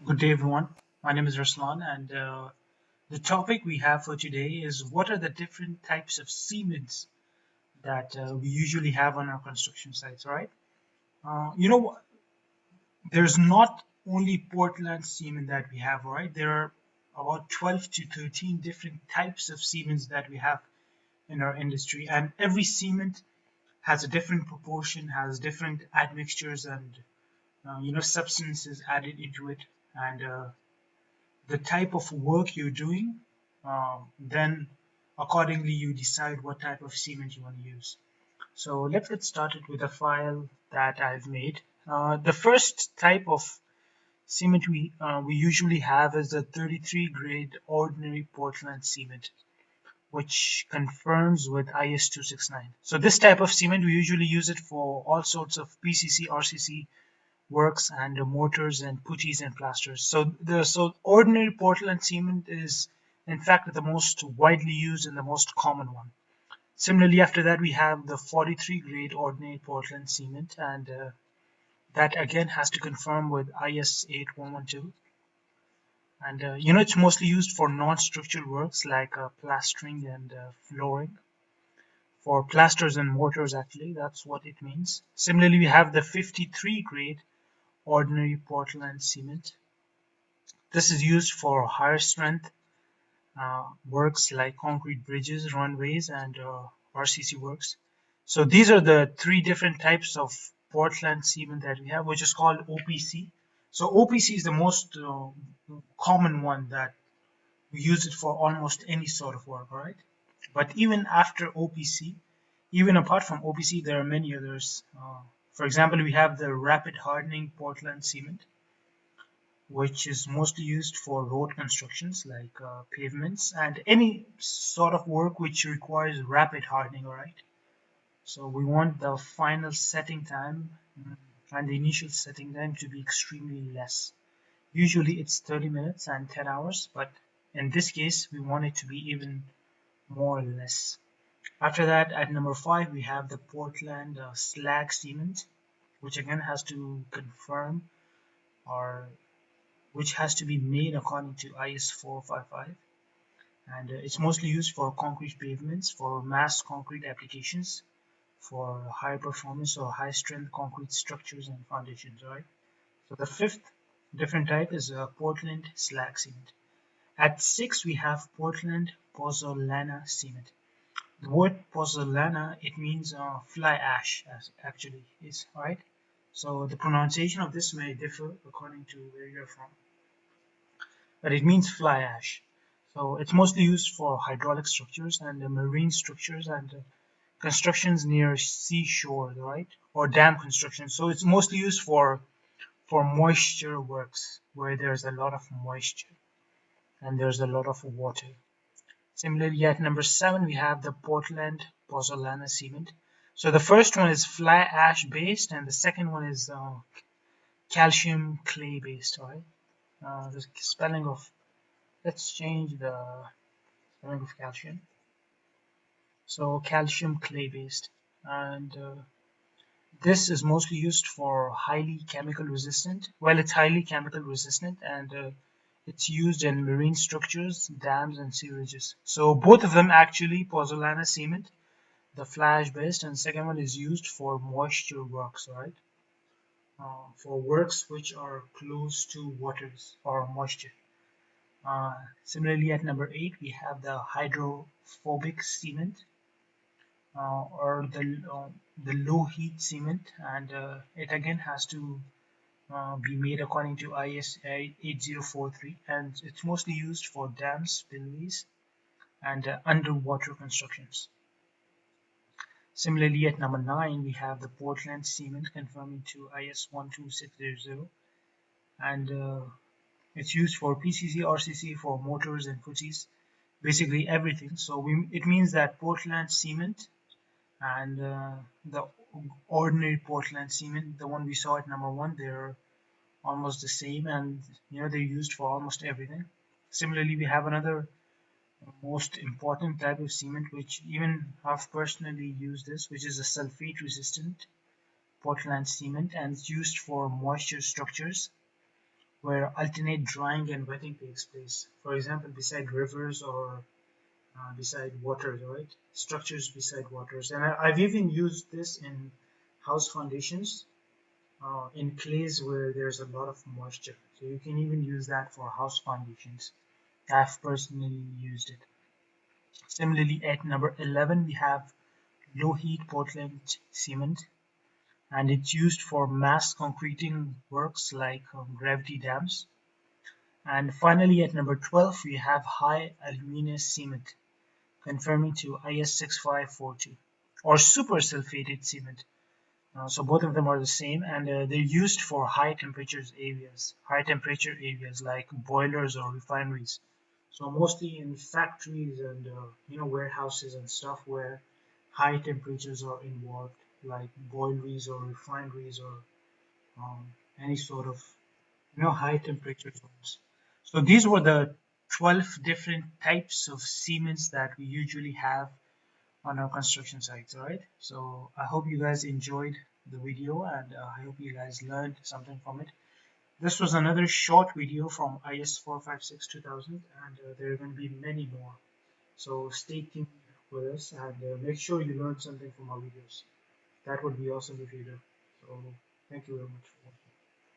Good day, everyone. My name is Arslan, and the topic we have for today is what are the different types of cements that we usually have on our construction sites, right? What? There's not only Portland cement that we have, right? There are about 12 to 13 different types of cements that we have in our industry, and every cement has a different proportion, has different admixtures and substances added into it, and the type of work you're doing, then accordingly you decide what type of cement you want to use. So let's get started with a file that I've made. The first type of cement we usually have is the 33 grade ordinary Portland cement, which confirms with IS 269. So this type of cement we usually use it for all sorts of PCC, RCC works and mortars and putties and plasters. So ordinary Portland cement is in fact the most widely used and the most common one. Similarly, after that we have the 43 grade ordinary Portland cement, and that again has to conform with IS 8112. And it's mostly used for non-structural works like plastering and flooring. For plasters and mortars, actually, that's what it means. Similarly, we have the 53 grade ordinary Portland cement. This is used for higher strength works like concrete bridges, runways, and RCC works. So these are the three different types of Portland cement that we have, which is called OPC. So OPC is the most common one that we use it for almost any sort of work, right? But even after OPC, even apart from OPC, there are many others. For example, we have the rapid hardening Portland cement, which is mostly used for road constructions like pavements and any sort of work which requires rapid hardening, right? So we want the final setting time and the initial setting time to be extremely less. Usually it's 30 minutes and 10 hours, but in this case we want it to be even more or less. After that, at number 5, we have the Portland slag cement, which again has to confirm or which has to be made according to IS 455, and it's mostly used for concrete pavements, for mass concrete applications, for high performance or high strength concrete structures and foundations, right? So the fifth different type is Portland slag cement. At 6 we have Portland pozzolana cement. The word pozzolana, it means fly ash, as actually is, right? So the pronunciation of this may differ according to where you're from, but it means fly ash. So it's mostly used for hydraulic structures and marine structures and constructions near seashore, right? Or dam construction. So it's mostly used for moisture works where there's a lot of moisture and there's a lot of water. Similarly, at number 7, we have the Portland pozzolana cement. So the first one is fly ash based, and the second one is calcium clay based, right? The spelling of Let's change the spelling of calcium. So calcium clay based, and this is mostly used for highly chemical resistant. Well, it's highly chemical resistant, and it's used in marine structures, dams, and sewages. So both of them actually, pozzolana cement, the fly ash based, and second one is used for moisture works, right? For works which are close to waters or moisture. Similarly, at number 8, we have the hydrophobic cement, or the low heat cement, and it again has to be made according to IS 8043, and it's mostly used for dams, spillways, and underwater constructions. Similarly, at number 9, we have the Portland cement conforming to IS 12600, and it's used for PCC, RCC, for mortars and putties, basically everything. So it means that Portland cement and the ordinary Portland cement, the one we saw at number 1, they're almost the same, and they're used for almost everything. Similarly, we have another most important type of cement, which even I've personally used this, which is a sulfate resistant Portland cement, and it's used for moisture structures, where alternate drying and wetting takes place. For example, beside rivers or beside waters, right? Structures beside waters. And I've even used this in house foundations, in clays where there's a lot of moisture. So you can even use that for house foundations. I've personally used it. Similarly, at number 11, we have low heat Portland cement, and it's used for mass concreting works like gravity dams. And finally, at number 12, we have high aluminous cement, conforming to IS 6542, or supersulfated cement. So both of them are the same, and they're used for high temperature areas like boilers or refineries. So mostly in factories and warehouses and stuff where high temperatures are involved, like boileries or refineries or um, any sort of high temperature zones. So these were the 12 different types of cements that we usually have on our construction sites. All right, so I hope you guys enjoyed the video, and I hope you guys learned something from it. This was another short video from IS 456 2000, and there are going to be many more, so stay tuned with us, and make sure you learn something from our videos. That would be awesome if you do. So thank you very much for watching.